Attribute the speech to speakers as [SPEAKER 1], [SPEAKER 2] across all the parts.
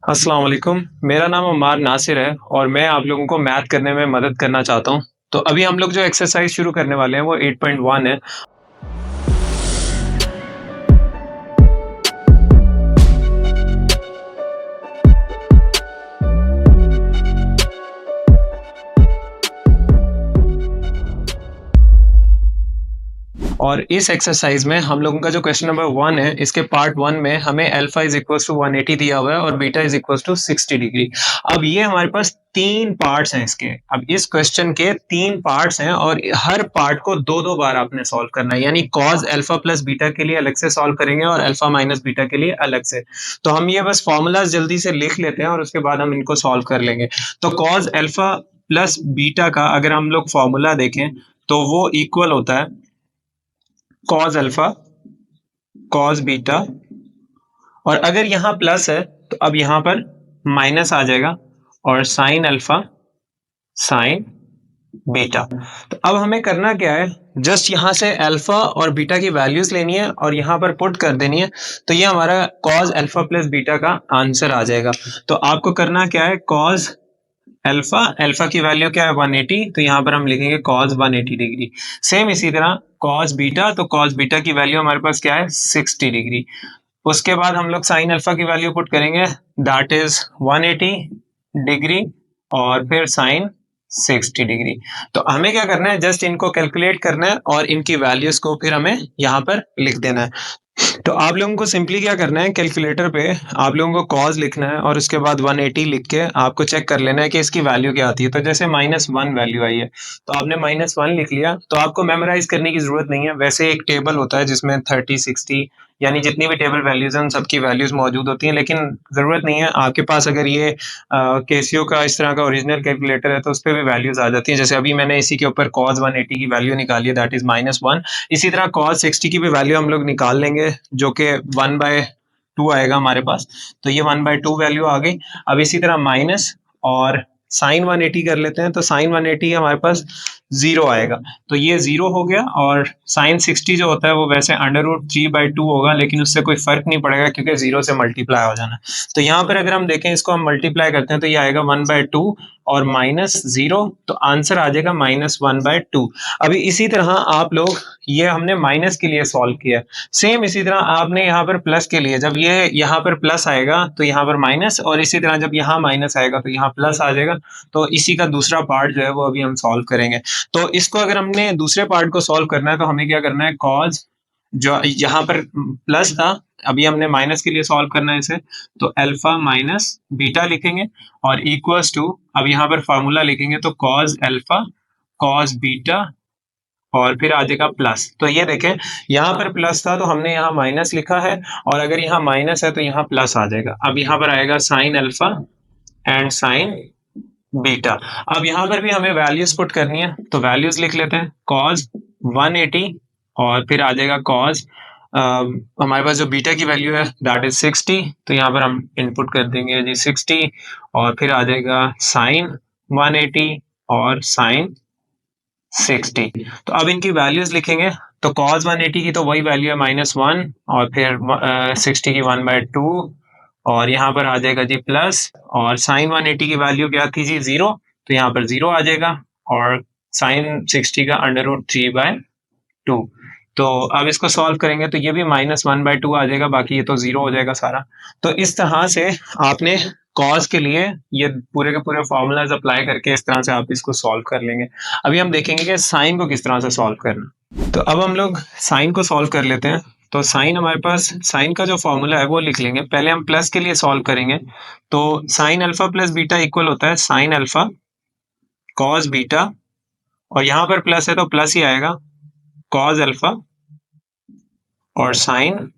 [SPEAKER 1] अस्सलाम वालेकुम। मेरा नाम अम्मार नासिर है और मैं आप लोगों को मैथ करने में मदद करना चाहता हूँ। तो अभी हम लोग जो एक्सरसाइज शुरू करने वाले हैं वो 8.1 है। और इस एक्सरसाइज में हम लोगों का जो क्वेश्चन नंबर 1 है, इसके पार्ट 1 में हमें अल्फा इज इक्वल टू 180 दिया हुआ है और beta is equal to 60 degree. अब ये हमारे पास तीन पार्ट्स हैं इसके। अब इस क्वेश्चन के तीन पार्ट्स हैं और हर पार्ट को दो दो बार आपने सॉल्व करना है, यानी कॉज अल्फा प्लस बीटा के लिए अलग से सॉल्व करेंगे और अल्फा माइनस बीटा के लिए अलग से। तो हम ये बस फॉर्मूला जल्दी से लिख लेते हैं और उसके बाद हम इनको सॉल्व कर लेंगे। तो कॉज अल्फा प्लस बीटा का अगर हम लोग फॉर्मूला देखें तो वो इक्वल होता है कॉज अल्फा कॉज बीटा, और अगर यहां प्लस है तो अब यहां पर माइनस आ जाएगा और साइन अल्फा साइन बीटा। तो अब हमें करना क्या है, जस्ट यहां से अल्फा और बीटा की वैल्यूज लेनी है और यहां पर पुट कर देनी है। तो ये हमारा कॉज अल्फा प्लस बीटा का आंसर आ जाएगा। तो आपको करना क्या है, कॉज अल्फा, अल्फा की वैल्यू क्या है 180, तो यहां पर हम लिखेंगे कॉज 180 डिग्री। सेम इसी तरह कॉज बीटा, तो कॉज बीटा की वैल्यू हमारे पास क्या है 60 डिग्री। उसके बाद हम लोग साइन अल्फा की वैल्यू पुट करेंगे, दैट इज 180 डिग्री और फिर साइन 60 डिग्री। तो हमें क्या करना है, जस्ट इनको कैलकुलेट करना है और इनकी वैल्यूज को फिर हमें यहाँ पर लिख देना है। तो आप लोगों को सिंपली क्या करना है, कैलकुलेटर पे आप लोगों को कॉज लिखना है और उसके बाद 180 लिख के आपको चेक कर लेना है कि इसकी वैल्यू क्या आती है। तो जैसे -1 वैल्यू आई है तो आपने -1 लिख लिया, तो आपको मेमोराइज करने की जरूरत नहीं है। वैसे एक टेबल होता है जिसमें 30 60 यानी जितनी भी टेबल वैल्यूज हैं उन सबकी वैल्यूज मौजूद होती हैं, लेकिन जरूरत नहीं है। आपके पास अगर ये केसियो का इस तरह का ओरिजिनल कैलकुलेटर है तो उस पर भी वैल्यूज आ जाती हैं। जैसे अभी मैंने इसी के ऊपर कॉज 180 की वैल्यू निकाली है, दैट इज -1। इसी तरह cos 60 की भी वैल्यू हम लोग निकाल लेंगे जो कि 1/2 आएगा हमारे पास। तो ये 1/2 वैल्यू आ गई। अब इसी तरह माइनस और साइन 180 कर लेते हैं, तो साइन 180 हमारे पास 0 आएगा। तो ये 0 हो गया। और साइन 60 जो होता है वो वैसे √3/2 होगा, लेकिन उससे कोई फर्क नहीं पड़ेगा क्योंकि 0 से मल्टीप्लाई हो जाना। तो यहाँ पर अगर हम देखें, इसको हम मल्टीप्लाई करते हैं तो ये आएगा 1/2 और -0, तो आंसर आ जाएगा -1/2। अभी इसी तरह आप लोग, ये हमने माइनस के लिए सॉल्व किया, सेम इसी तरह आपने यहाँ पर प्लस के लिए, जब ये यहाँ पर प्लस आएगा तो यहाँ पर माइनस, और इसी तरह जब यहाँ माइनस आएगा तो यहाँ प्लस आ जाएगा। तो इसी का दूसरा पार्ट जो है वो अभी हम सॉल्व करेंगे। तो इसको अगर हमने दूसरे पार्ट को सॉल्व करना है तो हमें क्या करना है, कॉज जो यहाँ पर प्लस था अभी हमने माइनस के लिए सॉल्व करना है इसे, तो अल्फा माइनस बीटा लिखेंगे और इक्वल्स टू, अब यहाँ पर फॉर्मूला लिखेंगे तो कॉज अल्फा कॉज बीटा और फिर आ जाएगा प्लस। तो ये देखें, यहाँ पर प्लस था तो हमने यहाँ माइनस लिखा है, और अगर यहाँ माइनस है तो यहाँ प्लस आ जाएगा। अब यहाँ पर आएगा sine alpha and sign beta. अब यहाँ पर भी हमें वैल्यूज पुट करनी है, तो वैल्यूज लिख लेते हैं, कॉज 180 और फिर आ जाएगा कॉज, हमारे पास जो बीटा की वैल्यू है दैट इज 60, तो यहाँ पर हम इनपुट कर देंगे जी 60, और फिर आ जाएगा साइन 180 और साइन 60। तो अब इनकी वैल्यूज लिखेंगे, तो cos 180 की तो वही वैल्यू है -1 और फिर 60 की 1/2, और यहाँ पर आ जाएगा जी प्लस, और साइन 180 की वैल्यू क्या थी जी 0, तो यहाँ पर 0 आ जाएगा, और साइन 60 का √3/2। तो अब इसको सॉल्व करेंगे तो ये भी -1/2 आ जाएगा, बाकी ये तो 0 हो जाएगा सारा। तो इस तरह से आपने कॉज के लिए ये पूरे के पूरे फॉर्मूलाज अप्लाई करके इस तरह से आप इसको सॉल्व कर लेंगे। अभी हम देखेंगे कि साइन को किस तरह से सॉल्व करना। तो अब हम लोग साइन को सॉल्व कर लेते हैं। तो साइन, हमारे पास साइन का जो फॉर्मूला है वो लिख लेंगे। पहले हम प्लस के लिए सॉल्व करेंगे, तो sign alpha plus beta equal होता है साइन अल्फा कॉज बीटा, और यहाँ पर प्लस है तो प्लस ही आएगा, कॉज अल्फा और साइन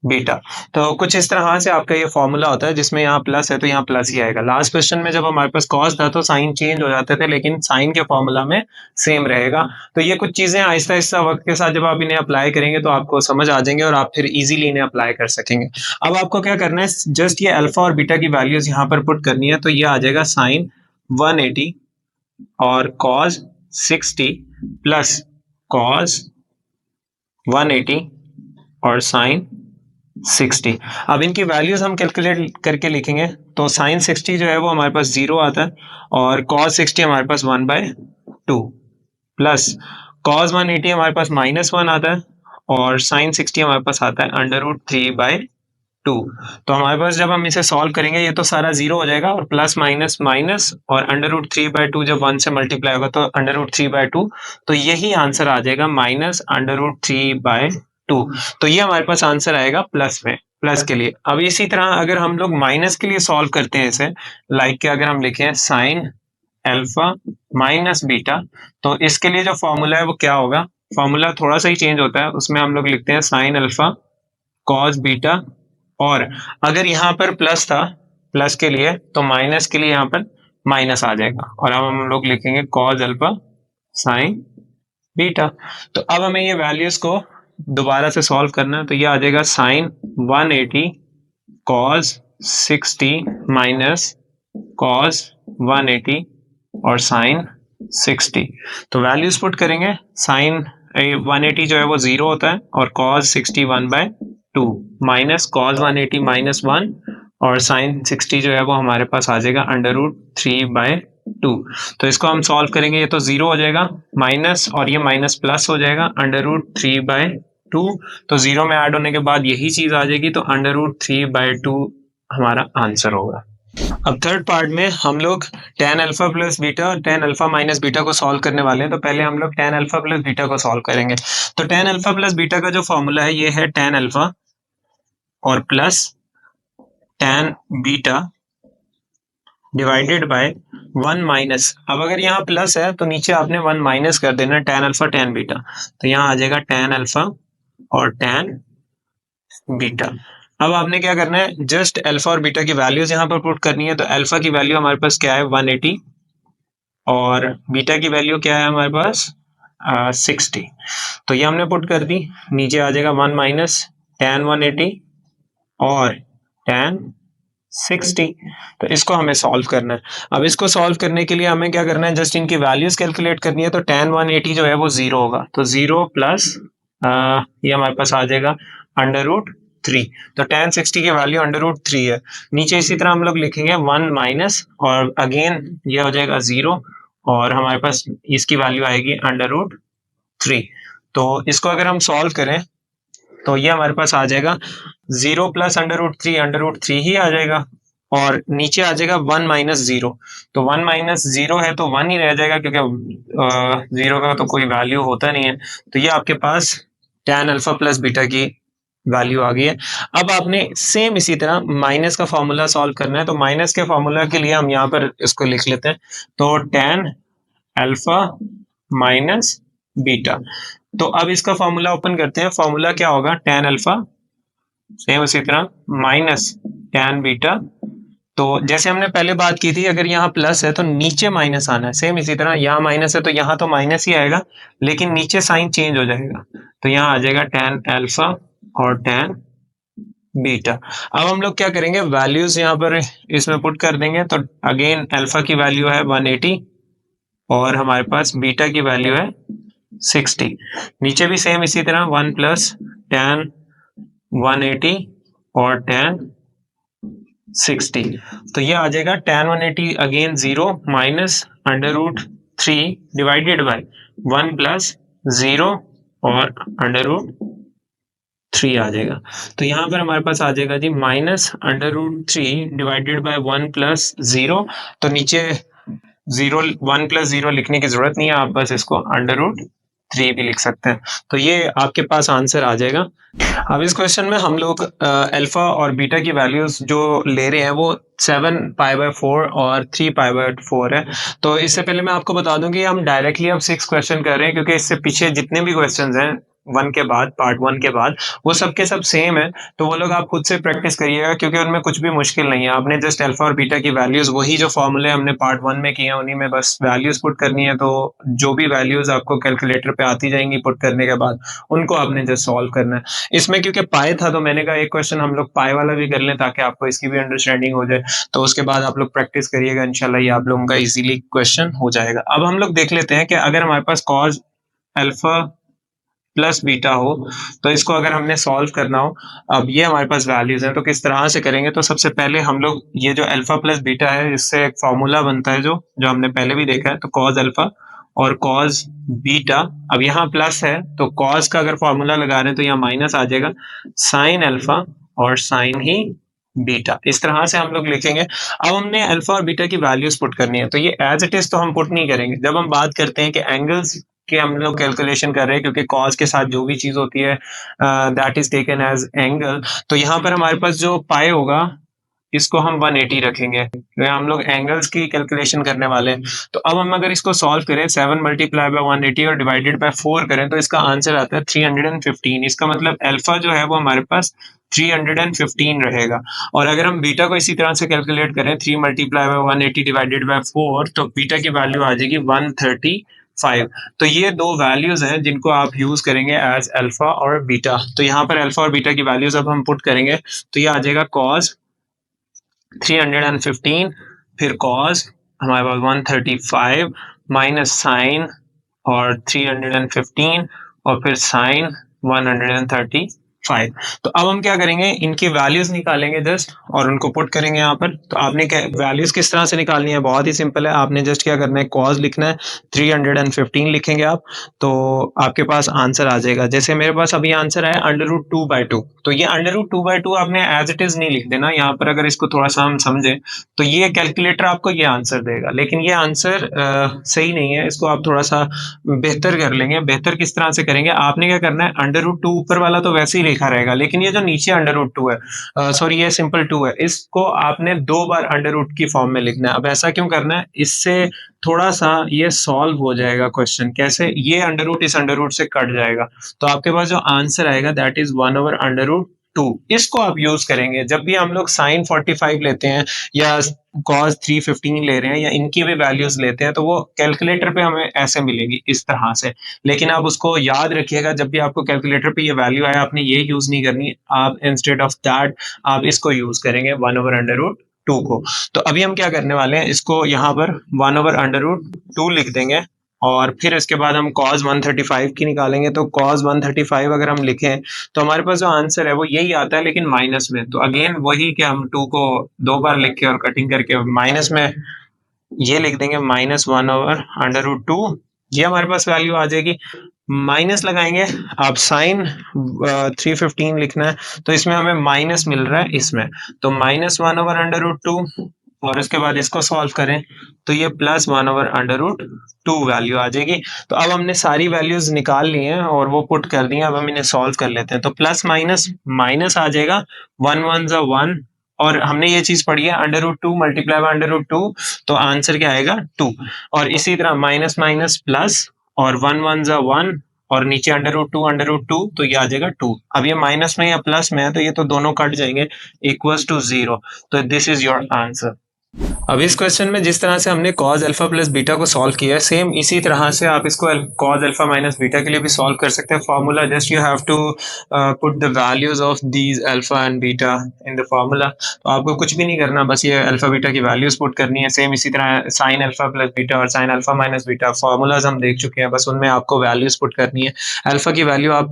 [SPEAKER 1] बीटा। तो कुछ इस तरह से आपका ये फॉर्मूला होता है जिसमें यहाँ प्लस है तो यहाँ प्लस ही आएगा। लास्ट क्वेश्चन में जब हमारे पास कॉस था तो साइन चेंज हो जाते थे, लेकिन साइन के फॉर्मूला में सेम रहेगा। तो ये कुछ चीजें आहिस्ता आहिस्ता वक्त के साथ जब आप इन्हें अप्लाई करेंगे तो आपको समझ आ जाएंगे और आप फिर इजीली इन्हें अप्लाई कर सकेंगे। अब आपको क्या करना है, जस्ट ये अल्फा और बीटा की वैल्यूज यहाँ पर पुट करनी है। तो ये आ जाएगा साइन 180 और कॉस 60 प्लस कॉस 180 और साइन 60। अब इनकी वैल्यूज हम कैलकुलेट करके लिखेंगे तो साइन 60 जो है वो हमारे पास 0 आता है और कॉस 60 हमारे पास 1/2 प्लस कॉस 180 हमारे पास -1 आता है और साइन 60 हमारे पास आता है √3/2। तो हमारे पास जब हम इसे सॉल्व करेंगे ये तो सारा 0 हो जाएगा और प्लस माइनस माइनस और √3/2 जब 1 से मल्टीप्लाई होगा तो √3/2, तो यही आंसर आ जाएगा -√3/2। तो ये हमारे पास आंसर आएगा प्लस में, प्लस के लिए। अब इसी तरह अगर हम लोग माइनस के लिए सॉल्व करते हैं इसे, लाइक के अगर हम लिखें साइन अल्फा माइनस बीटा, तो इसके लिए जो फॉर्मूला है वो क्या होगा? फॉर्मूला थोड़ा सा ही चेंज होता है, उसमें हम लोग लिखते हैं साइन अल्फा कॉस बीटा, और अगर यहाँ पर प्लस था प्लस के लिए तो माइनस के लिए यहाँ पर माइनस आ जाएगा और अब हम लोग लिखेंगे कॉस अल्फा साइन बीटा। तो अब हमें ये वैल्यूज को दोबारा से सॉल्व करना है, तो ये आ जाएगा साइन 180 कॉस 60 माइनस कॉस 180 और साइन 60। तो वैल्यूज पुट करेंगे, साइन 180 जो है वो 0 होता है और कॉस 60 1/2 माइनस कॉस 180 -1 और साइन 60 जो है वो हमारे पास आ जाएगा √3/2। तो इसको हम सॉल्व करेंगे, ये तो 0 हो जाएगा माइनस और ये माइनस प्लस हो जाएगा √3/2। तो 0 में ऐड होने के बाद यही चीज आ जाएगी, तो √3/2 हमारा आंसर होगा। अब थर्ड पार्ट में हम लोग tan अल्फा प्लस बीटा और tan अल्फा माइनस बीटा को सॉल्व करने वाले हैं। तो पहले हम लोग tan अल्फा प्लस बीटा को सॉल्व करेंगे। तो tan अल्फा प्लस बीटा का जो फॉर्मूला है ये है tan अल्फा और plus tan beta divided by 1 minus. अब अगर यहाँ प्लस है तो नीचे आपने 1 माइनस कर देना, tan अल्फा tan बीटा। तो यहाँ आ जाएगा tan अल्फा और tan बीटा। अब आपने क्या करना है, जस्ट अल्फा और बीटा की वैल्यूज यहाँ पर पुट करनी है। तो अल्फा की वैल्यू हमारे पास क्या है 180 और बीटा की वैल्यू क्या है हमारे पास 60। तो ये हमने पुट कर दी, नीचे आ जाएगा 1 माइनस tan 180 और tan 60। तो इसको हमें सॉल्व करना है। अब इसको सॉल्व करने के लिए हमें क्या करना है, जस्ट इनकी वैल्यूज कैलकुलेट करनी है। तो tan 180 जो है वो 0 होगा, तो 0 प्लस ये हमारे पास आ जाएगा √3। तो tan 60 की वैल्यू √3 है। नीचे इसी तरह हम लोग लिखेंगे 1 माइनस और अगेन ये हो जाएगा 0 और हमारे पास इसकी वैल्यू आएगी √3। तो इसको अगर हम सॉल्व करें तो ये हमारे पास आ जाएगा 0 प्लस √3 ही आ जाएगा और नीचे आ जाएगा 1 माइनस 0। तो 1 माइनस 0 है तो 1 ही रह जाएगा क्योंकि 0 का तो कोई वैल्यू होता नहीं है। तो ये आपके पास tan अल्फा प्लस बीटा की वैल्यू आ गई है। अब आपने सेम इसी तरह माइनस का फॉर्मूला सॉल्व करना है। तो माइनस के फॉर्मूला के लिए हम यहाँ पर इसको लिख लेते हैं। तो tan अल्फा माइनस बीटा। तो अब इसका फॉर्मूला ओपन करते हैं। फॉर्मूला क्या होगा, tan अल्फा सेम उसी तरह माइनस tan बीटा। तो जैसे हमने पहले बात की थी, अगर यहाँ प्लस है तो नीचे माइनस आना है। सेम इसी तरह यहाँ माइनस है तो यहाँ तो माइनस ही आएगा, लेकिन नीचे साइन चेंज हो जाएगा। तो यहाँ आ जाएगा tan अल्फा और tan बीटा। अब हम लोग क्या करेंगे, वैल्यूज यहाँ पर इसमें पुट कर देंगे। तो अगेन अल्फा की वैल्यू है 180 और हमारे पास बीटा की वैल्यू है 60। नीचे भी सेम इसी तरह 1 प्लस tan 180 और tan 60। तो ये आ जाएगा tan 180 again 0 minus √3 divided by 1 plus 0 और √3 आ जाएगा। तो यहाँ पर हमारे पास आ जाएगा जी माइनस √3 डिवाइडेड बाय 1 प्लस 0। तो नीचे 1 प्लस 0 लिखने की जरूरत नहीं है, आप बस इसको √3 भी लिख सकते हैं। तो ये आपके पास आंसर आ जाएगा। अब इस क्वेश्चन में हम लोग अल्फा और बीटा की वैल्यूज जो ले रहे हैं वो 7π/4 और 3π/4 है। तो इससे पहले मैं आपको बता दूं कि हम डायरेक्टली अब 6 क्वेश्चन कर रहे हैं, क्योंकि इससे पीछे जितने भी क्वेश्चंस हैं पार्ट 1 के बाद वो सब के सब सेम है। तो वो लोग आप खुद से प्रैक्टिस करिएगा, क्योंकि उनमें कुछ भी मुश्किल नहीं है। आपने जस्ट अल्फा और बीटा की वैल्यूज, वही जो फॉर्मूले हमने पार्ट 1 में किए हैं उन्हीं में बस वैल्यूज पुट करनी है। तो जो भी वैल्यूज आपको कैलकुलेटर पे आती जाएंगी पुट करने के बाद, उनको आपने जस्ट सॉल्व करना है। इसमें क्योंकि पाई था तो मैंने कहा एक क्वेश्चन हम लोग पाई वाला भी कर लें ताकि आपको इसकी भी अंडरस्टैंडिंग हो जाए। तो उसके बाद आप लोग प्रैक्टिस करिएगा, इंशाल्लाह ये आप लोगों का इजीली क्वेश्चन हो जाएगा। अब हम लोग देख लेते हैं कि अगर हमारे पास कॉस अल्फा प्लस बीटा हो, तो इसको अगर हमने सॉल्व करना हो, अब ये हमारे पास वैल्यूज हैं, तो किस तरह से करेंगे? तो सबसे पहले हम लोग ये जो अल्फा प्लस बीटा है, इससे एक फॉर्मूला बनता है जो जो हमने पहले भी देखा है, तो कॉज अल्फा और कॉज बीटा। अब यहाँ प्लस है तो कॉज का अगर फॉर्मूला लगा रहे हैं तो यहाँ माइनस आ जाएगा, साइन अल्फा और साइन ही बीटा, इस तरह से हम लोग लिखेंगे। अब हमने अल्फा और बीटा की वैल्यूज पुट करनी है, तो ये एज इट इज तो हम पुट नहीं करेंगे। जब हम बात करते हैं कि एंगल्स के हम लोग कैलकुलेशन कर रहे हैं, क्योंकि कॉज के साथ जो भी चीज होती है that is taken as angle, तो यहाँ पर हमारे पास जो पाई होगा इसको हम 180 रखेंगे, तो हम लोग एंगल्स की कैलकुलेशन करने वाले हैं। तो अब हम अगर इसको सॉल्व करें 7 मल्टीप्लाई बाय 180 और डिवाइडेड बाय 4 करें, तो इसका आंसर आता है 315। इसका मतलब अल्फा जो है वो हमारे पास 315 रहेगा। और अगर हम बीटा को इसी तरह से कैलकुलेट करें 3 मल्टीप्लाई बाय 180 डिवाइडेड बाय 4, तो बीटा की वैल्यू आ जाएगी 135। तो ये दो वैल्यूज हैं जिनको आप यूज करेंगे एज अल्फा और बीटा। तो यहाँ पर अल्फा और बीटा की वैल्यूज अब हम पुट करेंगे, तो ये आ जाएगा कॉस 315, फिर कॉस हमारे पास 135 माइनस साइन और 315 और फिर साइन 135। तो अब हम क्या करेंगे, इनकी वैल्यूज निकालेंगे जस्ट और उनको पुट करेंगे यहाँ पर। तो आपने वैल्यूज किस तरह से निकालनी है, बहुत ही सिंपल है। आपने जस्ट क्या करना है, कॉस लिखना है, 315 लिखेंगे आप, तो आपके पास आंसर आ जाएगा। जैसे मेरे पास अभी आंसर है √2/2, तो ये √2/2 आपने एज इट इज नहीं लिख देना यहाँ पर। अगर इसको थोड़ा सा हम समझे तो ये कैलकुलेटर आपको ये आंसर देगा, लेकिन ये आंसर सही नहीं है, इसको आप थोड़ा सा बेहतर कर लेंगे। बेहतर किस तरह से करेंगे, आपने क्या करना है, √2 ऊपर वाला तो वैसे ही लिखा रहेगा, लेकिन ये जो नीचे √2 है, सॉरी ये सिंपल 2 है, इसको आपने 2 बार √2 की फॉर्म में लिखना है। अब ऐसा क्यों करना है, इससे थोड़ा सा ये सॉल्व हो जाएगा क्वेश्चन। कैसे, ये √2 इस √2 से कट जाएगा, तो आपके पास जो आंसर आएगा दैट इज 1/√2। इसको आप यूज करेंगे जब भी हम लोग साइन 45 लेते हैं या कॉस 315 ले रहे हैं या इनकी भी वैल्यूज लेते हैं, तो वो कैलकुलेटर पे हमें ऐसे मिलेगी इस तरह से। लेकिन आप उसको याद रखिएगा, जब भी आपको कैलकुलेटर पे ये वैल्यू आए, आपने ये यूज नहीं करनी, आप इंस्टेड ऑफ दैट आप इसको यूज करेंगे 1/√2 को। तो अभी हम क्या करने वाले हैं, इसको यहाँ पर 1/√2 लिख देंगे और फिर इसके बाद हम cos 135 की निकालेंगे। तो cos 135 अगर हम लिखें तो हमारे पास जो आंसर है वो यही आता है, लेकिन माइनस में। तो अगेन वही कि हम 2 को 2 बार लिख के और कटिंग करके माइनस में ये लिख देंगे -1/√2। ये हमारे पास वैल्यू आ जाएगी। माइनस लगाएंगे, आप साइन 315 लिखना है, तो इसमें हमें माइनस मिल रहा है इसमें, तो -1/√2 और उसके बाद इसको सॉल्व करें तो ये +1/√2 वैल्यू आ जाएगी। तो अब हमने सारी वैल्यूज निकाल ली हैं और वो पुट कर दी हैं। अब हम इन्हें सॉल्व कर लेते हैं। तो प्लस माइनस माइनस आ जाएगा, 1 1 1, और हमने ये चीज पढ़ी है √2 मल्टीप्लाई बाय √2, तो आंसर क्या आएगा 2। और इसी तरह माइनस माइनस प्लस और 1 1 1 और नीचे √2 तो ये आ जाएगा 2। अब ये माइनस में या प्लस में है तो ये तो दोनों कट जाएंगे, इक्वल्स टू 0। तो दिस इज योर आंसर। अब इस क्वेश्चन में जिस तरह से हमने cos अल्फा प्लस बीटा को सॉल्व किया है, सेम इसी तरह से आप इसको cos अल्फा माइनस बीटा के लिए भी सॉल्व कर सकते हैं। Formula just you have to put the values of these alpha and beta in the formula. तो आपको कुछ भी नहीं करना, बस ये अल्फा बीटा की वैल्यूज पुट करनी है। सेम इसी तरह साइन अल्फा प्लस बीटा और sine alpha minus beta formulas हम देख चुके हैं, बस उनमें आपको वैल्यूज पुट करनी है। अल्फा की वैल्यू आप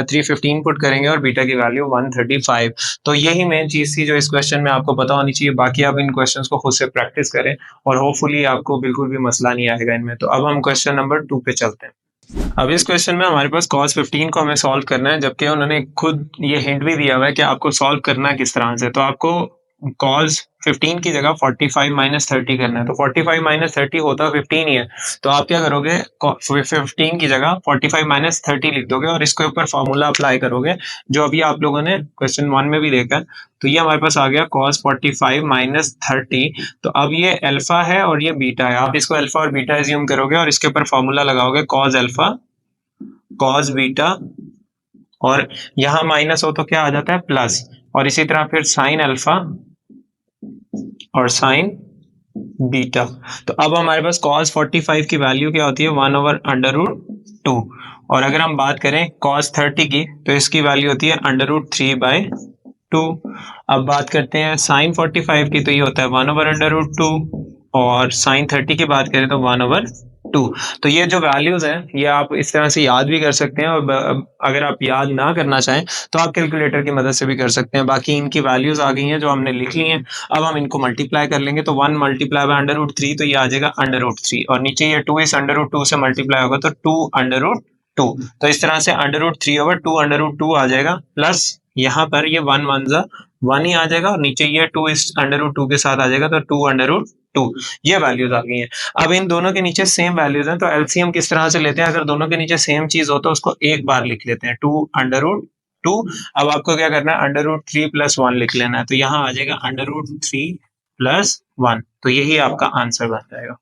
[SPEAKER 1] 315 पुट करेंगे और बीटा की वैल्यू 135। तो यही मेन चीज थी जो इस क्वेश्चन में आपको पता होनी चाहिए। बाकी आप इन क्वेश्चंस को खुद से प्रैक्टिस करें और होपफुली आपको बिल्कुल भी मसला नहीं आएगा इनमें। तो अब हम क्वेश्चन नंबर 2 पे चलते हैं। अब इस क्वेश्चन में हमारे पास cos 15 को हमें सॉल्व करना है, जबकि उन्होंने खुद ये हिंट भी दिया हुआ है कि आपको सॉल्व करना है किस तरह से। तो आपको cos 15 की जगह 45 माइनस 30 करना है। तो 45 माइनस 30 होता 15 ही है, तो आप क्या करोगे, 15 की जगह 45 माइनस 30 लिख दोगे और इसके ऊपर फॉर्मूला अप्लाई करोगे जो अभी आप लोगों ने क्वेश्चन 1 में भी देखा। तो ये हमारे पास आ गया cos 45 माइनस 30। तो अब ये अल्फा है और ये बीटा है, आप इसको अल्फा और बीटा एज्यूम करोगे और इसके ऊपर फॉर्मूला लगाओगे cos अल्फा cos बीटा, और यहाँ माइनस हो तो क्या आ जाता है प्लस, और इसी तरह फिर साइन अल्फा और साइन बीटा। तो अब हमारे पास cos 45 की वैल्यू क्या होती है 1/√2, और अगर हम बात करें cos 30 की तो इसकी वैल्यू होती है √3/2। अब बात करते हैं साइन 45 की, तो ये होता है 1/√2, और साइन 30 की बात करें तो 1/√2। 2। तो ये जो वैल्यूज हैं ये आप इस तरह से याद भी कर सकते हैं, और अगर आप याद ना करना चाहें तो आप कैलकुलेटर की मदद से भी कर सकते हैं। बाकी इनकी वैल्यूज आ गई हैं जो हमने लिख ली हैं। अब हम इनको मल्टीप्लाई कर लेंगे, तो 1 मल्टीप्लाई बाय √3, तो ये आ जाएगा √3, और नीचे ये 2 इस √2 से मल्टीप्लाई होगा तो 2 √2। तो इस तरह से √3/2 आ जाएगा, प्लस यहाँ पर ये 1 1 जा 1 ही आ जाएगा, और नीचे ये 2 इस √2 के साथ आ जाएगा तो 2 √2। ये वैल्यूज आ गई हैं। अब इन दोनों के नीचे सेम वैल्यूज हैं, तो एलसीएम किस तरह से लेते हैं? अगर दोनों के नीचे सेम चीज हो तो उसको एक बार लिख लेते हैं, 2 √2। अब आपको क्या करना है? √3 + 1 लिख लेना है, तो यहाँ आ जाएगा √3 + 1। तो यही आपका आंसर बन जाएगा।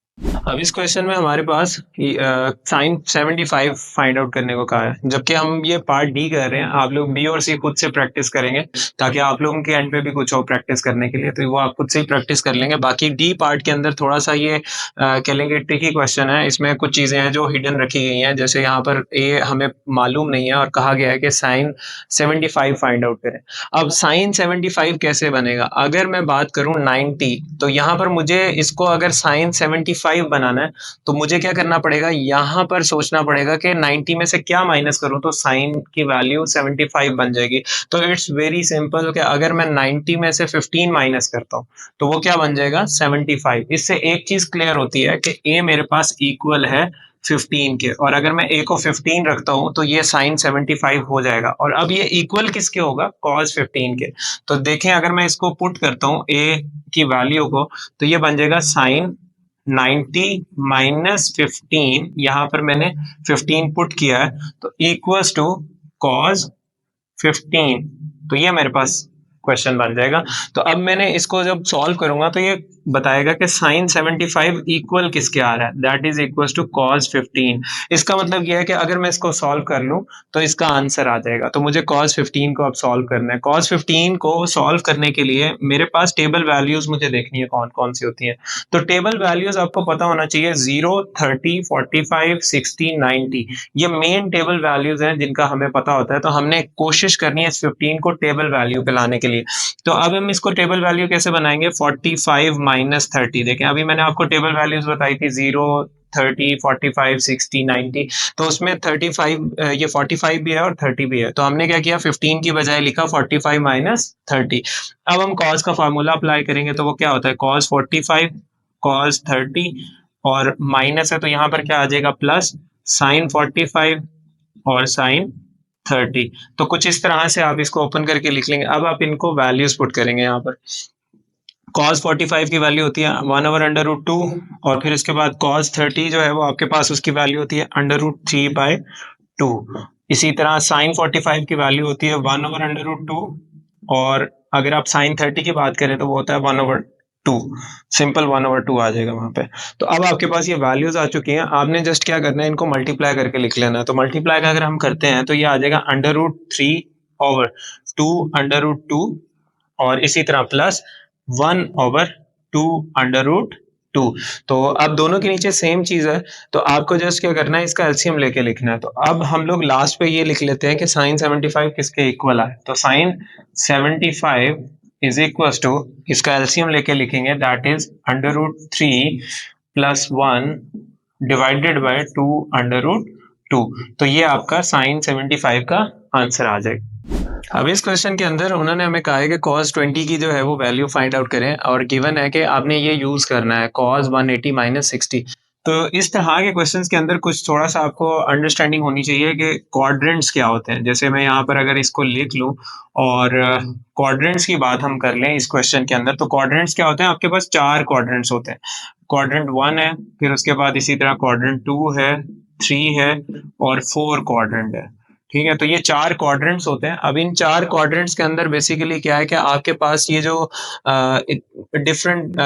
[SPEAKER 1] अब इस क्वेश्चन में हमारे पास साइन 75 फाइंड आउट करने को कहा है, जबकि हम ये पार्ट डी कर रहे हैं। आप लोग बी और सी खुद से प्रैक्टिस करेंगे, ताकि आप लोगों के एंड पे भी कुछ हो प्रैक्टिस करने के लिए, तो वो आप खुद से ही प्रैक्टिस कर लेंगे। बाकी डी पार्ट के अंदर थोड़ा सा ये कह लेंगे ट्रिकी क्वेश्चन है। इसमें कुछ चीजें हैं जो हिडन रखी गई हैं, जैसे यहाँ पर ए हमें मालूम नहीं है और कहा गया है कि साइन 75 फाइंड आउट करें। अब साइन 75 कैसे बनेगा? अगर मैं बात करूं 90, तो यहाँ पर मुझे इसको अगर साइन 75 बनाना है तो मुझे क्या करना पड़ेगा? यहाँ पर सोचना पड़ेगा कि 90 में से क्या माइनस करूं तो साइन की वैल्यू 75 बन जाएगी। तो इट्स वेरी सिंपल कि अगर मैं 90 में से 15 माइनस करता हूं तो वो क्या बन जाएगा? 75। इससे एक चीज क्लियर होती है कि ए मेरे पास इक्वल है 15 के, और अगर मैं ए को 15 रखता हूं तो ये साइन 75 हो जाएगा। और अब ये इक्वल किसके होगा? cos 15 के। तो देखें, अगर मैं इसको पुट करता हूं ए की वैल्यू को, तो ये बन जाएगा साइन 90 - 15, यहाँ पर मैंने 15 पुट किया है, तो इक्वल्स टू cos 15। तो ये मेरे पास क्वेश्चन बन जाएगा। तो अब मैंने इसको जब सॉल्व करूंगा तो ये बताएगा कि साइन 75 इक्वल किसके आ रहा है? That is equal to cos 15। इसका मतलब यह है कि अगर मैं इसको सॉल्व कर लूं तो इसका आंसर आ जाएगा। तो मुझे cos 15 को अब सॉल्व करना है। cos 15 को सॉल्व करने के लिए मेरे पास टेबल वैल्यूज मुझे देखनी है कौन कौन सी होती हैं। तो टेबल वैल्यूज आपको पता होना चाहिए, 0, 30, 45, 60, 90। ये मेन टेबल वैल्यूज हैं जिनका हमें पता होता है। तो हमने कोशिश करनी है इस 15 को टेबल वैल्यू पे लाने के लिए। तो अब हम इसको टेबल वैल्यू कैसे बनाएंगे? 45 - 30। देखें, अभी मैंने आपको टेबल वैल्यूज बताई थी, 0, 30, 45, 60, 90। तो उसमें 35, ये 45 भी है और 30 भी है। तो हमने क्या किया? 15 की बजाय लिखा 45 - 30। अब हम cos का फार्मूला अप्लाई करेंगे, तो वो क्या होता है? cos 45, cos 30, और माइनस है तो यहाँ पर क्या आ जाएगा? प्लस साइन 45 और साइन 30। तो कुछ इस तरह से आप इसको ओपन करके लिख लेंगे। अब आप इनको वैल्यूज पुट करेंगे। यहाँ पर cos 45 की वैल्यू होती है 1/√2, और फिर इसके बाद cos 30 जो है वो आपके पास उसकी वैल्यू होती है √3/2। इसी तरह sin 45 की वैल्यू होती है 1/√2, और अगर आप sin 30 की बात करें तो वो होता है 1/2। सिंपल 1/2 आ जाएगा वहां पे। तो अब आपके पास ये वैल्यूज आ चुकी हैं, आपने जस्ट क्या करना है? इनको मल्टीप्लाई करके लिख लेना है। तो मल्टीप्लाई का अगर हम करते हैं तो ये आ जाएगा √3/2/2, और इसी तरह प्लस 1/2/√2। तो अब दोनों के नीचे सेम चीज है, तो आपको जस्ट क्या करना है? इसका एलसीएम लेके लिखना है। तो अब हम लोग लास्ट पे ये लिख लेते हैं कि साइन 75 किसके इक्वल है। तो साइन 75 इज इक्वल टू, इसका एलसीएम लेके लिखेंगे, दैट इज √3 + 1 डिवाइडेड बाय 2/2। तो ये आपका साइन 75 का आंसर आ जाएगा। अब इस क्वेश्चन के अंदर उन्होंने हमें कहा है कि cos 20 की जो है वो वैल्यू फाइंड आउट करें, और गिवन है कि आपने ये यूज करना है cos 180 - 60। तो इस तरह के क्वेश्चंस के अंदर कुछ थोड़ा सा आपको अंडरस्टैंडिंग होनी चाहिए कि क्वाड्रेंट्स क्या होते हैं। जैसे मैं यहाँ पर अगर इसको लिख लूँ और क्वाड्रेंट्स की बात हम कर लें इस क्वेश्चन के अंदर, तो क्वाड्रेंट्स क्या होते हैं? आपके पास 4 क्वाड्रेंट्स होते हैं। क्वाड्रेंट 1 है, फिर उसके बाद इसी तरह क्वाड्रेंट 2 है, 3 है, और 4 क्वाड्रेंट है। ठीक है, तो ये 4 क्वाड्रेंट्स होते हैं। अब इन 4 क्वाड्रेंट्स के अंदर बेसिकली क्या है कि आपके पास ये जो डिफरेंट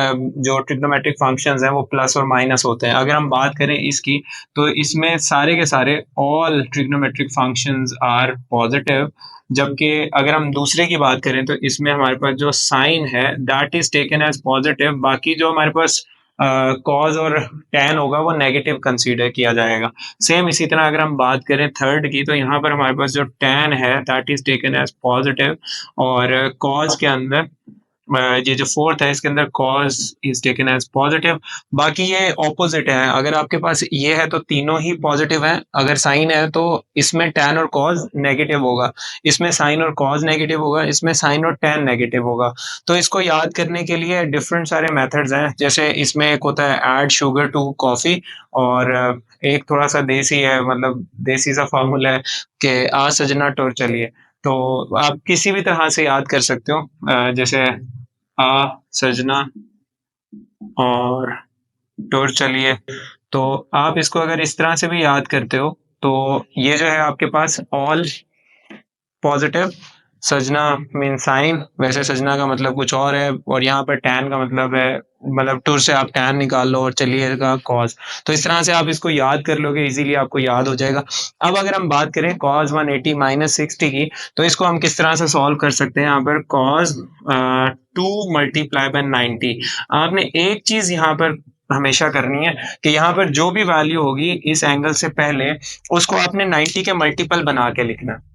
[SPEAKER 1] जो ट्रिग्नोमेट्रिक फंक्शंस हैं वो प्लस और माइनस होते हैं। अगर हम बात करें इसकी, तो इसमें सारे के सारे all trigonometric functions are positive. जबकि अगर हम दूसरे की बात करें तो इसमें हमारे पास जो साइन है that is taken as positive. बाकी जो हमारे पास कॉज और टैन होगा वो नेगेटिव कंसीडर किया जाएगा। सेम इसी तरह अगर हम बात करें थर्ड की, तो यहाँ पर हमारे पास जो टैन है that is taken as positive, और कॉज के अंदर ये जो फोर्थ है इसके अंदर cos is taken as positive, बाकी ये ऑपोजिट है। अगर आपके पास ये है तो तीनों ही पॉजिटिव है, अगर साइन है तो इसमें टैन और कॉज नेगेटिव होगा, इसमें साइन और कॉज नेगेटिव होगा, इसमें साइन और टैन नेगेटिव होगा। तो इसको याद करने के लिए डिफरेंट सारे मेथड्स हैं, जैसे इसमें एक होता है ऐड शुगर टू कॉफी, और एक थोड़ा सा देसी है, मतलब देसी सा फॉर्मूला है कि आ सजना टोर चलिए। तो आप किसी भी तरह से याद कर सकते हो, जैसे आ सजना और टोर चलिए। तो आप इसको अगर इस तरह से भी याद करते हो तो ये जो है आपके पास ऑल पॉजिटिव, सजना मीन साइन, वैसे सजना का मतलब कुछ और है, और यहाँ पर टैन का मतलब है, मतलब टूर से आप टैन निकाल लो और चलिए का कॉज। तो इस तरह से आप इसको याद कर लोगे, इजीली आपको याद हो जाएगा। अब अगर हम बात करें कॉज 180 माइनस 60 की, तो इसको हम किस तरह से सॉल्व कर सकते हैं। यहाँ पर कॉज 2 मल्टीप्लाई बाय 90। आपने एक चीज यहाँ पर हमेशा करनी है कि यहाँ पर जो भी वैल्यू होगी इस एंगल से पहले, उसको आपने 90 के मल्टीपल बना के लिखना है।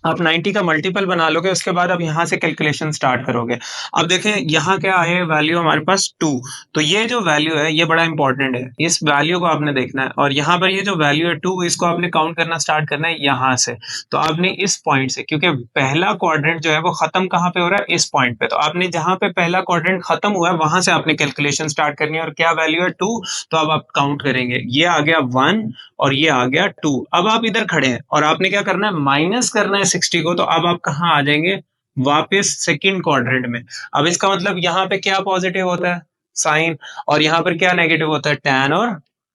[SPEAKER 1] आप 90 का मल्टीपल बना लोगे, उसके बाद आप यहाँ से कैलकुलेशन स्टार्ट करोगे। अब देखें यहाँ क्या आए वैल्यू हमारे पास 2, तो ये जो वैल्यू है ये बड़ा इंपॉर्टेंट है, इस वैल्यू को आपने देखना है, और यहाँ पर ये जो वैल्यू है 2, इसको आपने काउंट करना स्टार्ट करना है यहाँ से। तो आपने इस पॉइंट से, क्योंकि पहला क्वाड्रेंट जो है वो खत्म कहाँ पे हो रहा है, इस पॉइंट पे, तो आपने जहाँ पे पहला क्वाड्रेंट खत्म हुआ है वहां से आपने कैलकुलेशन स्टार्ट करनी है। और क्या वैल्यू है 2, तो अब आप काउंट करेंगे, ये आ गया 1 और ये आ गया 2। अब आप इधर खड़े हैं और आपने क्या करना है, माइनस करना है 60 को, तो अब आप कहाँ आ जाएंगे, वापस सेकंड क्वाड्रेंट में। अब इसका मतलब यहाँ पे क्या पॉजिटिव होता है, साइन, और यहाँ पर क्या नेगेटिव होता है, टैन और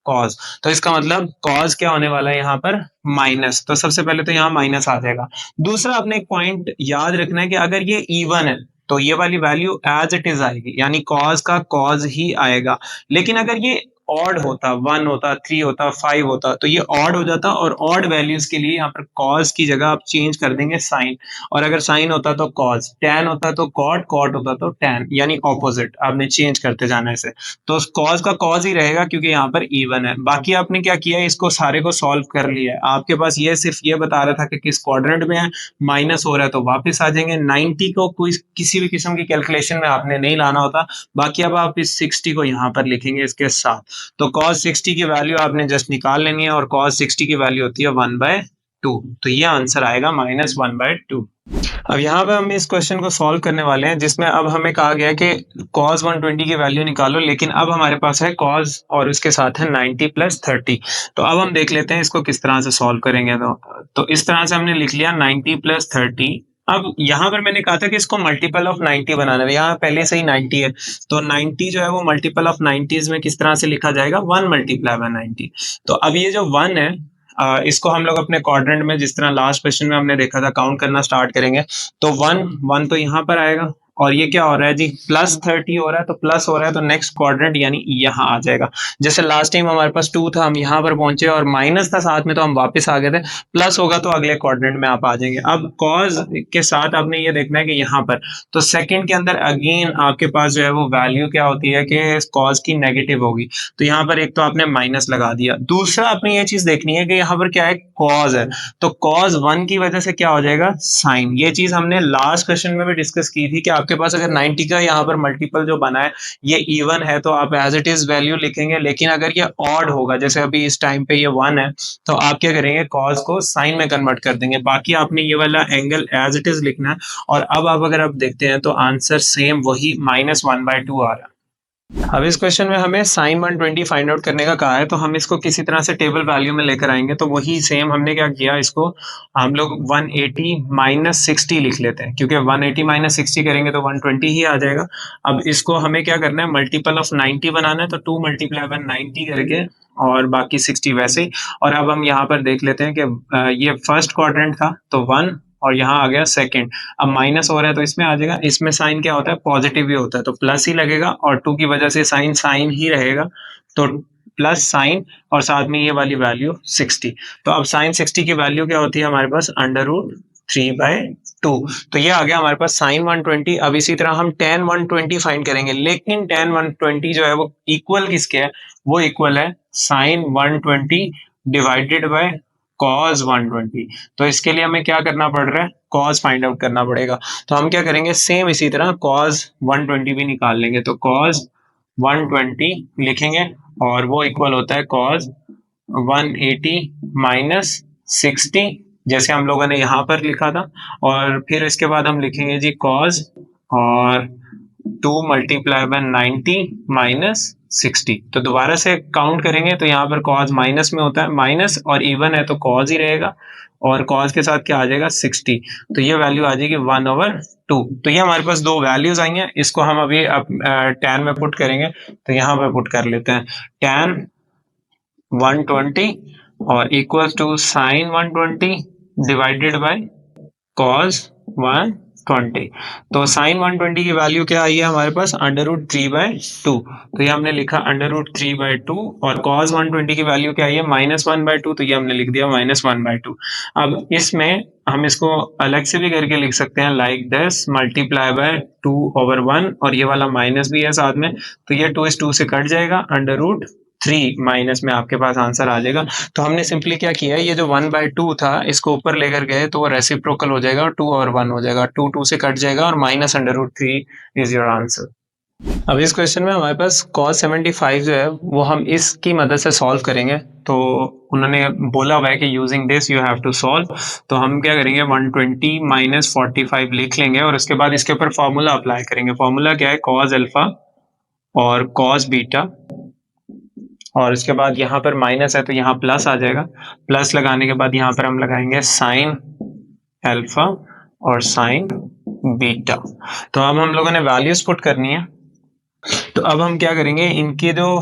[SPEAKER 1] कॉज। तो इसका मतलब कॉज क्या होने वाला है यहाँ पर, माइनस। तो सबसे पहले तो यहाँ माइनस आ जाएगा। दूसरा आपने एक पॉइंट याद रखना है कि अगर ये इवन है तो ये वाली वैल्यू एज इट इज आएगी, यानी कॉज का कॉज ही आएगा। लेकिन अगर ये ऑड होता, 1 होता, 3 होता, 5 होता, तो ये ऑड हो जाता, और ऑड वैल्यूज के लिए यहाँ पर कॉज की जगह आप चेंज कर देंगे साइन, और अगर साइन होता तो कॉज, टैन होता तो कॉट, कॉट होता तो टैन, यानी ऑपोजिट आपने चेंज करते जाना है इसे। तो कॉज का कॉज ही रहेगा क्योंकि यहाँ पर इवन है। बाकी आपने क्या किया, इसको सारे को सॉल्व कर लिया है। आपके पास ये सिर्फ ये बता रहा था कि किस क्वाड्रेंट में है, माइनस हो रहा है तो वापस आ जाएंगे। 90 को कोई किसी भी किस्म की कैलकुलेशन में आपने नहीं लाना होता। बाकी अब आप इस 60 को यहाँ पर लिखेंगे इसके साथ। तो cos 60 की वैल्यू आपने जस्ट निकाल लेनी है, और cos 60 की वैल्यू होती है 1/2। तो ये आंसर आएगा -1/2। अब यहाँ पे हम इस क्वेश्चन को सॉल्व करने वाले हैं, जिसमें अब हमें कहा गया है कि cos 120 की वैल्यू निकालो, लेकिन अब हमारे पास है cos और उसके साथ है 90 + 30। तो अब हम देख लेते हैं इसको किस तरह से सॉल्व करेंगे। तो इस तरह से हमने लिख लिया 90 + 30। अब यहाँ पर मैंने कहा था कि इसको मल्टीपल ऑफ 90 बनाना है, यहाँ पहले से ही 90 है, तो 90 जो है वो मल्टीपल ऑफ 90s में किस तरह से लिखा जाएगा, 1 × 90। तो अब ये जो 1 है, इसको हम लोग अपने क्वाड्रेंट में जिस तरह लास्ट क्वेश्चन में हमने देखा था काउंट करना स्टार्ट करेंगे। तो 1 तो यहाँ पर आएगा, और ये क्या हो रहा है जी, +30 हो रहा है, तो प्लस हो रहा है तो नेक्स्ट क्वाड्रेंट यानी यहाँ आ जाएगा। जैसे लास्ट टाइम हमारे पास 2 था, हम यहाँ पर पहुंचे, और माइनस था साथ में तो हम वापस आ गए थे, प्लस होगा तो अगले क्वाड्रेंट में आप आ जाएंगे। अब कॉज के साथ आपने ये देखना है कि यहाँ पर तो सेकंड के अंदर अगेन आपके पास जो है वो वैल्यू क्या होती है कि कॉज की नेगेटिव होगी, तो यहाँ पर एक तो आपने माइनस लगा दिया। दूसरा आपने ये चीज देखनी है कि यहाँ पर क्या है, कॉज है, तो कॉज 1 की वजह से क्या हो जाएगा, साइन। ये चीज हमने लास्ट क्वेश्चन में भी डिस्कस की थी कि आपके पास अगर 90 का यहाँ पर मल्टीपल जो बना है ये इवन है तो आप एज इट इज वैल्यू लिखेंगे, लेकिन अगर ये ऑड होगा, जैसे अभी इस टाइम पे ये 1 है, तो आप क्या करेंगे, कॉज को साइन में कन्वर्ट कर देंगे। बाकी आपने ये वाला एंगल एज इट इज लिखना है। और अब आप अगर आप देखते हैं तो आंसर सेम वही -1/2 आ रहा है। अब इस क्वेश्चन में हमें sin 120 फाइंड आउट करने का कहा है, तो हम इसको किसी तरह से टेबल वैल्यू में लेकर आएंगे। तो वही सेम हमने क्या किया, इसको हम लोग 180 - 60 लिख लेते हैं, क्योंकि 180 - 60 करेंगे तो 120 ही आ जाएगा। अब इसको हमें क्या करना है, मल्टीपल ऑफ 90 बनाना है, तो 2 × 90 करके, और बाकी 60 वैसे ही। और अब हम यहाँ पर देख लेते हैं कि ये फर्स्ट क्वाड्रेंट था तो 1, और यहाँ आ गया सेकंड। अब माइनस हो रहा है तो इसमें आ जाएगा, इसमें साइन क्या होता है, पॉजिटिव ही होता है, तो प्लस ही लगेगा, और 2 की वजह से साइन साइन ही रहेगा, तो प्लस साइन, और साथ में ये वाली वैल्यू 60। तो अब साइन 60 की वैल्यू क्या होती है हमारे पास, √3/2। तो ये आ गया हमारे पास साइन 120। अब इसी तरह हम tan 120 फाइंड करेंगे, लेकिन tan 120 जो है वो इक्वल किसके है, वो इक्वल है साइन 120 डिवाइडेड बाय cos 120। तो इसके लिए हमें क्या करना पड़ रहा है, कॉज फाइंड आउट करना पड़ेगा। तो हम क्या करेंगे, सेम इसी तरह कॉज 120 भी निकाल लेंगे। तो कॉज 120 लिखेंगे और वो इक्वल होता है कॉज 180 माइनस 60, जैसे हम लोगों ने यहाँ पर लिखा था। और फिर इसके बाद हम लिखेंगे जी कॉज और 2 मल्टीप्लाई बाय 90 माइनस 60। तो दोबारा से काउंट करेंगे तो यहाँ पर कॉज माइनस में होता है, माइनस और इवन है तो कॉज ही रहेगा, और कॉज के साथ क्या आ जाएगा 60। तो ये वैल्यू आ जाएगी 1/2। तो ये हमारे पास दो वैल्यूज आई हैं, इसको हम अभी tan में पुट करेंगे। तो यहाँ पर पुट कर लेते हैं tan 120 और equal to sine 120 divided by cos 120। तो साइन 120 की वैल्यू क्या आई है हमारे पास, √3/2। तो ये हमने लिखा √3/2, और cos 120 की वैल्यू क्या आई है, -1/2। तो ये हमने लिख दिया -1/2। अब इसमें हम इसको अलग से भी करके लिख सकते हैं, लाइक दिस मल्टीप्लाई बाय 2/1, और ये वाला माइनस भी है साथ में, तो ये 2 इस 2 से कट जाएगा, √3 माइनस में आपके पास आंसर आ जाएगा। तो हमने सिंपली क्या किया है, ये जो 1/2 था इसको ऊपर लेकर गए तो वो रेसिप्रोकल हो जाएगा और 2/1 हो जाएगा, 2 से कट जाएगा और -√3 इज योर आंसर। अब इस क्वेश्चन में हमारे पास cos 75 जो है वो हम इसकी मदद से सॉल्व करेंगे। तो उन्होंने बोला हुआ है कि using this you have to solve. तो हम क्या करेंगे, 120 माइनस 45 लिख लेंगे और उसके बाद इसके ऊपर फॉर्मूला अप्लाई करेंगे। फॉर्मूला क्या है, cos अल्फा और cos बीटा, और इसके बाद यहाँ पर माइनस है तो यहाँ प्लस आ जाएगा। प्लस लगाने के बाद यहाँ पर हम लगाएंगे साइन अल्फा और साइन बीटा। तो अब हम लोगों ने वैल्यूज पुट करनी है। तो अब हम क्या करेंगे, इनकी जो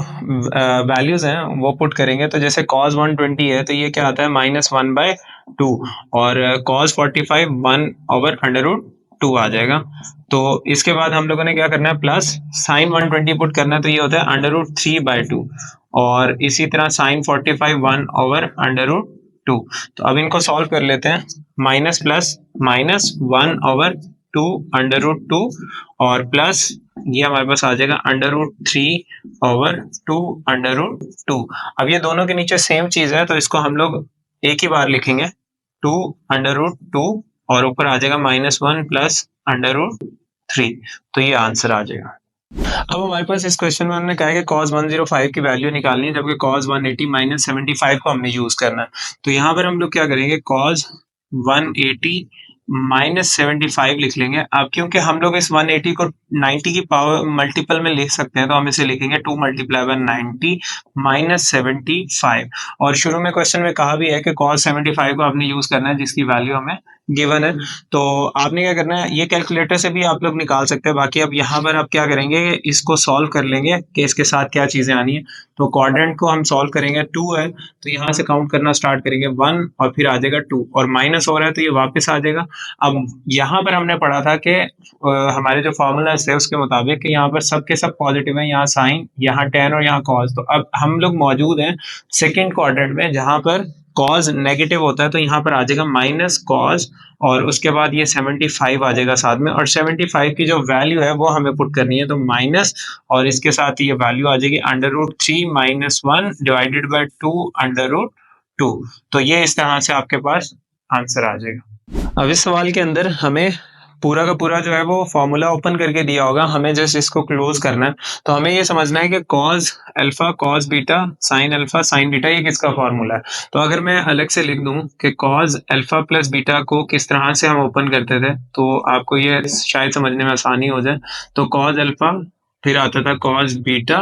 [SPEAKER 1] वैल्यूज हैं वो पुट करेंगे। तो जैसे cos 120 है तो ये क्या आता है, -1/2, और cos 45 1/√2 आ जाएगा। तो इसके बाद हम लोगों ने क्या करना है, प्लस साइन 120 पुट करना है, तो ये होता है √3/2, और इसी तरह साइन 45 1/√2। तो अब इनको सॉल्व कर लेते हैं, माइनस प्लस माइनस 1/2 और प्लस ये हमारे पास आ जाएगा √3/2 अब ये दोनों के नीचे सेम चीज है तो इसको हम लोग एक ही बार लिखेंगे, 2/2 और ऊपर आ जाएगा -1 प्लस √3। तो ये आंसर आ जाएगा। अब हमारे पास इस क्वेश्चन में हमने कहा है कि cos 105 की वैल्यू निकालनी है, जबकि cos 180 माइनस 75 को हमने यूज करना है। तो यहाँ पर हम लोग क्या करेंगे, cos 180 माइनस 75 लिख लेंगे। अब क्योंकि हम लोग इस 180 को 90 की पावर मल्टीपल में लिख सकते हैं तो हम इसे लिखेंगे 2 मल्टीप्लाई बाय 90 माइनस 75। और शुरू में क्वेश्चन में कहा भी है कि cos 75 को आपने यूज करना है जिसकी वैल्यू हमें गिवन है। तो आपने क्या करना है, ये कैलकुलेटर से भी आप लोग निकाल सकते हैं। बाकी अब यहाँ पर आप क्या करेंगे, इसको सॉल्व कर लेंगे कि इसके साथ क्या चीजें आनी है। तो क्वाड्रेंट को हम सॉल्व करेंगे, 2 है तो यहाँ से काउंट करना स्टार्ट करेंगे 1 और फिर आ जाएगा 2, और माइनस हो रहा है तो ये वापस आ जाएगा। अब यहाँ पर हमने पढ़ा था कि हमारे जो फॉर्मूला है उसके मुताबिक कि यहाँ पर सबके सब पॉजिटिव है, यहाँ साइन, यहाँ टेन और यहाँ कॉज। तो अब हम लोग मौजूद हैं सेकेंड क्वाड्रेंट में जहाँ पर कॉज नेगेटिव होता है, तो यहाँ पर आ जाएगा माइनस कॉज और उसके बाद ये 75 आ जाएगा साथ में, और 75 की जो वैल्यू है वो हमें पुट करनी है। तो माइनस और इसके साथ ये वैल्यू आ जाएगी √3 माइनस 1 डिवाइडेड बाय 2/2। तो ये इस तरह से आपके पास आंसर आ जाएगा। अब इस सवाल के अंदर हमें पूरा का पूरा जो है वो फॉर्मूला ओपन करके दिया होगा, हमें जस्ट इसको क्लोज करना है। तो हमें ये समझना है कि cos alpha cos beta sin alpha sin beta ये किसका फॉर्मूला है। तो अगर मैं अलग से लिख दूं कि cos अल्फा प्लस बीटा को किस तरह से हम ओपन करते थे तो आपको ये शायद समझने में आसानी हो जाए। तो cos अल्फा फिर आता था cos बीटा,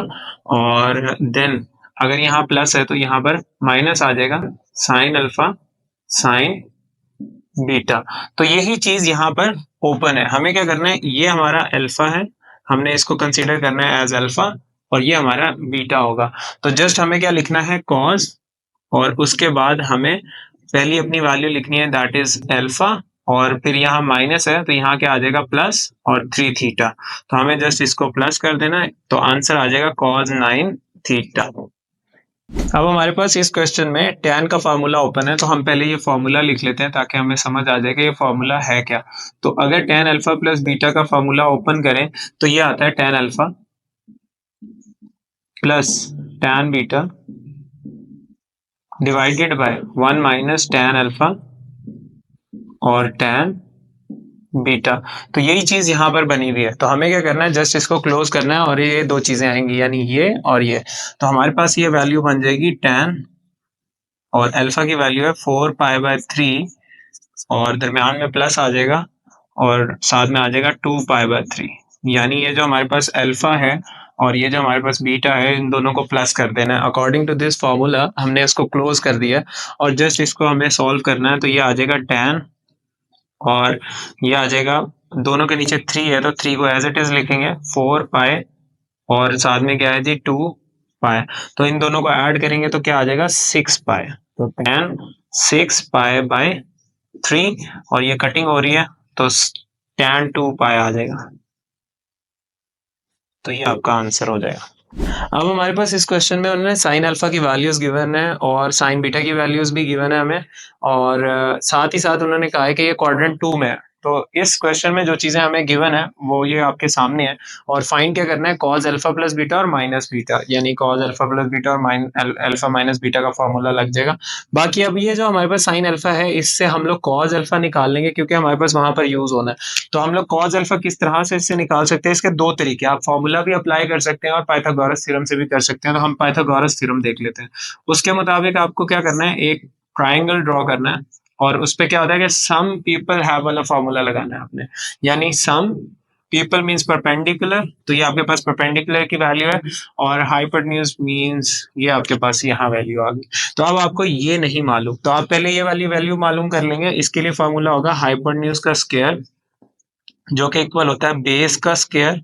[SPEAKER 1] और देन अगर यहाँ प्लस है तो यहाँ पर माइनस आ जाएगा sin अल्फा sin बीटा। तो यही चीज यहाँ पर ओपन है। हमें क्या करना है, ये हमारा अल्फा है, हमने इसको कंसीडर करना है एज अल्फा, और ये हमारा बीटा होगा। तो जस्ट हमें क्या लिखना है, कॉस, और उसके बाद हमें पहली अपनी वैल्यू लिखनी है दैट इज अल्फा, और फिर यहाँ माइनस है तो यहाँ क्या आ जाएगा प्लस और 3 थीटा। तो हमें जस्ट इसको प्लस कर देना है तो आंसर आ जाएगा cos 9 थीटा। अब हमारे पास इस क्वेश्चन में tan का फार्मूला ओपन है, तो हम पहले ये फार्मूला लिख लेते हैं ताकि हमें समझ आ जाए कि ये फार्मूला है क्या। तो अगर tan अल्फा प्लस बीटा का फार्मूला ओपन करें तो ये आता है tan alpha plus tan beta divided by 1 minus tan alpha और tan बीटा। तो यही चीज यहाँ पर बनी हुई है, तो हमें क्या करना है, जस्ट इसको क्लोज करना है और ये दो चीजें आएंगी, यानी ये और ये। तो हमारे पास ये वैल्यू बन जाएगी 10 और अल्फा की वैल्यू है 4 पाई बाय 3 और दरमियान में प्लस आ जाएगा और साथ में आ जाएगा 2 पाई बाय 3। यानी ये जो हमारे पास अल्फा है और ये जो हमारे पास बीटा है, इन दोनों को प्लस कर देना है। अकॉर्डिंग टू दिस फॉर्मूला हमने इसको क्लोज कर दिया और जस्ट इसको हमें सॉल्व करना है। तो ये आ जाएगा 10 और ये आ जाएगा, दोनों के नीचे 3 है तो 3 को एज इट इज लिखेंगे 4 पाई और साथ में क्या है जी 2 पाई। तो इन दोनों को ऐड करेंगे तो क्या आ जाएगा 6 पाई। तो 10 6 पाई बाय 3 और ये कटिंग हो रही है तो tan 2 पाई आ जाएगा। तो ये आपका आंसर हो जाएगा। अब हमारे पास इस क्वेश्चन में उन्होंने साइन अल्फा की वैल्यूज गिवन है और साइन बीटा की वैल्यूज भी गिवन है हमें, और साथ ही साथ उन्होंने कहा है कि ये क्वाड्रेंट 2 में है। तो इस क्वेश्चन में जो चीजें हमें गिवन है वो ये आपके सामने है, और फाइंड क्या करना है, कॉज अल्फा प्लस बीटा और माइनस बीटा, यानी कॉज अल्फा प्लस बीटा और अल्फा माइनस बीटा का फॉर्मूला लग जाएगा। बाकी अब ये जो हमारे पास साइन अल्फा है, इससे हम लोग कॉज अल्फा निकाल लेंगे क्योंकि हमारे पास वहां पर यूज होना है। तो हम लोग कॉज अल्फा किस तरह से इससे निकाल सकते हैं, इसके दो तरीके, आप फॉर्मूला भी अप्लाई कर सकते हैं और पाइथागोरस थ्योरम से भी कर सकते हैं। तो हम पाइथागोरस थ्योरम देख लेते हैं। उसके मुताबिक आपको क्या करना है, एक ट्राइंगल ड्रॉ करना है और उस पे क्या होता है कि सम पीपल हैव वाला फॉर्मूला लगाना है आपने, यानी सम पीपल मींस परपेंडिकुलर, तो ये आपके पास परपेंडिकुलर की वैल्यू है, और हाइपोटेन्यूज मींस ये आपके पास यहाँ वैल्यू आ गई। तो अब आपको ये नहीं मालूम, तो आप पहले ये वाली वैल्यू मालूम कर लेंगे। इसके लिए फॉर्मूला होगा हाइपोटेन्यूज का स्क्वायर, जो कि इक्वल होता है बेस का स्क्वायर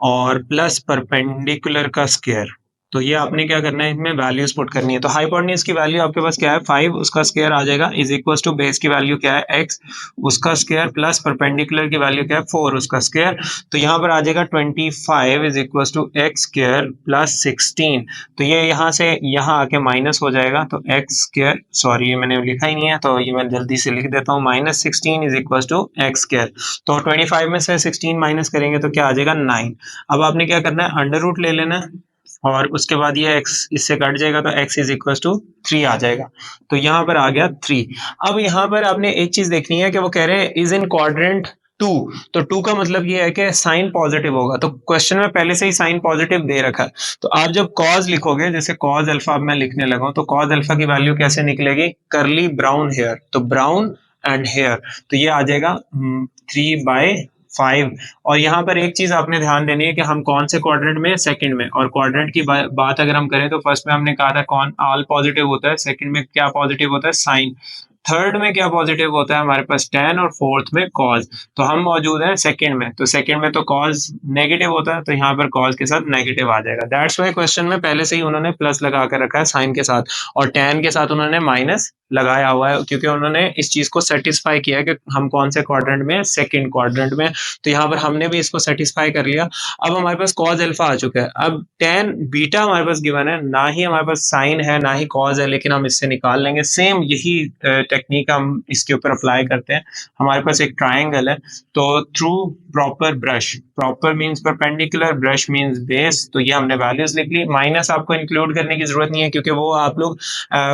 [SPEAKER 1] और प्लस परपेंडिकुलर का स्क्वायर। तो ये आपने क्या करना है, इसमें वैल्यूज पुट करनी है। तो हाइपोटेन्यूज की वैल्यू आपके पास क्या है 5, उसका स्क्वायर आ जाएगा इज इक्वल टू बेस की वैल्यू क्या है x, उसका स्क्वायर प्लस परपेंडिकुलर की वैल्यू क्या है 4, उसका स्क्वायर। तो यहाँ पर आ जाएगा 25 is equal to x square plus 16। तो ये यहाँ से यहाँ आके माइनस हो जाएगा, तो एक्स स्क्वायर, सॉरी ये मैंने लिखा ही नहीं है तो ये मैं जल्दी से लिख देता हूँ, -16 is equal to x square. तो 25 में से 16 माइनस करेंगे तो क्या आ जाएगा 9। अब आपने क्या करना है, अंडर रूट ले लेना है और उसके बाद ये x इससे कट जाएगा तो x इज इक्वल टू 3 आ जाएगा। तो यहाँ पर आ गया 3। अब यहाँ पर आपने एक चीज देखनी है कि वो कह रहे हैं इज इन क्वाड्रेंट 2, तो 2 का मतलब ये है कि साइन पॉजिटिव होगा। तो क्वेश्चन में पहले से ही साइन पॉजिटिव दे रखा है, तो आप जब कॉज लिखोगे, जैसे कॉज अल्फा अब मैं लिखने लगा हूं, तो कॉज अल्फा की वैल्यू कैसे निकलेगी, करली ब्राउन हेयर, तो ब्राउन एंड हेयर, तो ये आ जाएगा 3/5। और यहाँ पर एक चीज आपने ध्यान देनी है कि हम कौन से क्वाड्रेंट में, सेकंड में। और क्वाड्रेंट की बात अगर हम करें तो फर्स्ट में हमने कहा था कौन ऑल पॉजिटिव होता है, सेकंड में क्या पॉजिटिव होता है साइन, थर्ड में क्या पॉजिटिव होता है हमारे पास tan, और फोर्थ में कॉज। तो हम मौजूद हैं सेकंड में, तो सेकंड में तो कॉज नेगेटिव होता है, तो यहाँ पर कॉज के साथ नेगेटिव आ जाएगा। दैट्स वाई क्वेश्चन में पहले से ही उन्होंने प्लस लगा कर रखा है साइन के साथ, और tan के साथ उन्होंने माइनस लगाया हुआ है, क्योंकि उन्होंने इस चीज को सेटिस्फाई किया कि हम कौन से क्वाड्रेंट में, सेकंड क्वाड्रेंट में। तो यहाँ पर हमने भी इसको सेटिस्फाई कर लिया। अब हमारे पास कॉज अल्फा आ चुका है, अब tan बीटा हमारे पास गिवन है, ना ही हमारे पास साइन है ना ही कॉज है, लेकिन हम इससे निकाल लेंगे। सेम यही टेक्निक हम इसके ऊपर अप्लाई करते हैं। हमारे पास एक ट्राइंगल है, तो through proper brush, proper means perpendicular, brush means base, तो ये हमने वैल्यूज लिख ली। माइनस आपको इंक्लूड करने की जरूरत नहीं है क्योंकि वो आप लोग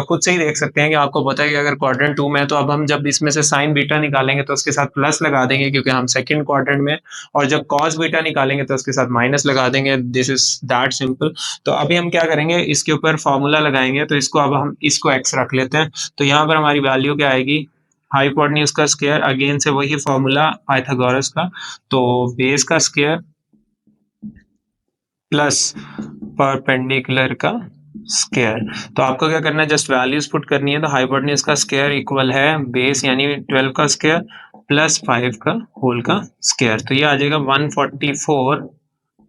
[SPEAKER 1] खुद से ही देख सकते हैं कि आपको पता है कि अगर क्वाड्रेंट 2 में है तो अब हम जब इसमें से साइन बीटा निकालेंगे तो उसके साथ प्लस लगा देंगे क्योंकि हम सेकंड क्वाड्रेंट में, और जब कॉस बीटा निकालेंगे तो उसके साथ माइनस लगा देंगे। This is that simple. तो अभी हम क्या करेंगे, इसके ऊपर फॉर्मूला लगाएंगे, तो इसको अब हम इसको एक्स रख लेते हैं। तो यहाँ पर हमारी वैल्यू क्या आएगी, हाइपोटेन्यूज का स्क्वायर, अगेन से वही फॉर्मूला पाइथागोरस का, तो बेस का स्क्वायर प्लस परपेंडिकुलर का स्क्वायर। तो आपको क्या करना है, जस्ट वैल्यूज पुट करनी है। तो हाइपोटेन्यूज का स्क्वायर इक्वल है बेस यानी 12 का स्क्वायर प्लस 5 का होल का स्क्वायर। तो ये आ जाएगा 144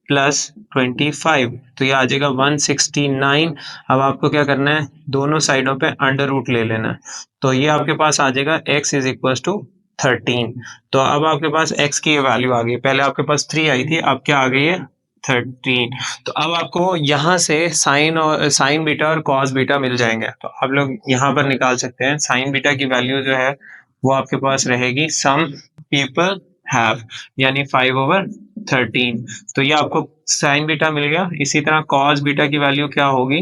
[SPEAKER 1] प्लस 25, तो ये आ जाएगा 169। अब आपको क्या करना है, दोनों साइडों पे अंडर रूट ले लेना है। तो ये आपके पास आ जाएगा x इज इक्वल टू 13। तो अब आपके पास x की वैल्यू आ गई, पहले आपके पास 3 आई थी, अब क्या आ गई है 13। तो अब आपको यहाँ से साइन बीटा और कॉस बीटा मिल जाएंगे, तो आप लोग यहाँ पर निकाल सकते हैं। साइन बीटा की वैल्यू जो है वो आपके पास रहेगी सम पीपल हैव, यानी 5/13। तो ये आपको साइन बीटा मिल गया। इसी तरह कॉस बीटा की वैल्यू क्या होगी,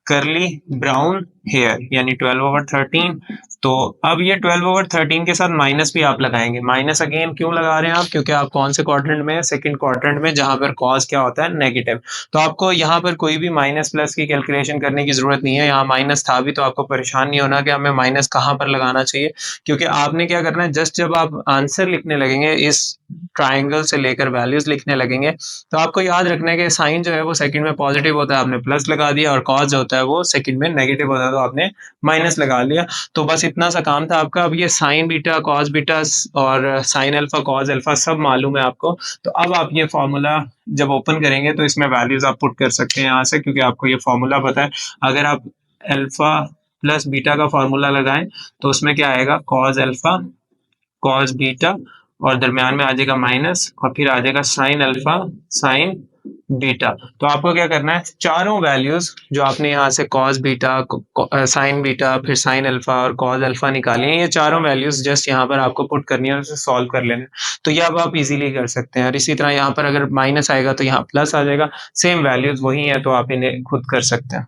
[SPEAKER 1] करली ब्राउन हेयर यानी 12/13। तो अब ये 12/13 के साथ माइनस भी आप लगाएंगे। माइनस अगेन क्यों लगा रहे हैं आप? क्योंकि आप कौन से क्वाड्रेंट में? सेकंड क्वाड्रेंट में, जहां पर कॉस क्या होता है? नेगेटिव। तो आपको यहाँ पर कोई भी माइनस प्लस की कैलकुलेशन करने की जरूरत नहीं है। यहाँ माइनस था भी तो आपको परेशान नहीं होना कि हमें माइनस कहाँ पर लगाना चाहिए, क्योंकि आपने क्या करना है, जस्ट जब आप आंसर लिखने लगेंगे, इस ट्राइंगल से लेकर वैल्यूज लिखने लगेंगे, तो आपको याद रखना है कि साइन जो है वो सेकंड में पॉजिटिव होता है, आपने प्लस लगा दिया, और कॉस जो होता है वो सेकंड में नेगेटिव होता है, तो आपने माइनस लगा लिया। तो बस इतना सा काम था आपका। अब ये साइन बीटा, कॉस बीटा और साइन अल्फा, कॉस अल्फा सब मालूम है आपको। तो अब आप ये फॉर्मूला जब ओपन करेंगे तो इसमें वैल्यूज आप पुट कर सकते हैं यहाँ से, क्योंकि आपको ये फॉर्मूला पता है। अगर आप अल्फा प्लस बीटा का फॉर्मूला लगाएं तो उसमें क्या आएगा? कॉस अल्फा, कॉस बीटा, और दरमियान में आ जाएगा माइनस, और फिर आ जाएगा साइन अल्फा, साइन बीटा। तो आपको क्या करना है, चारों वैल्यूज जो आपने यहाँ से कॉस बीटा, साइन बीटा, फिर साइन अल्फा और कॉस अल्फा निकाली है, ये चारों वैल्यूज जस्ट यहाँ पर आपको पुट करनी है और उसे सॉल्व कर लेना है। तो ये अब आप इजीली कर सकते हैं। और इसी तरह यहाँ पर अगर माइनस आएगा तो यहाँ प्लस आ जाएगा। सेम वैल्यूज वही है, तो आप इन्हें खुद कर सकते हैं।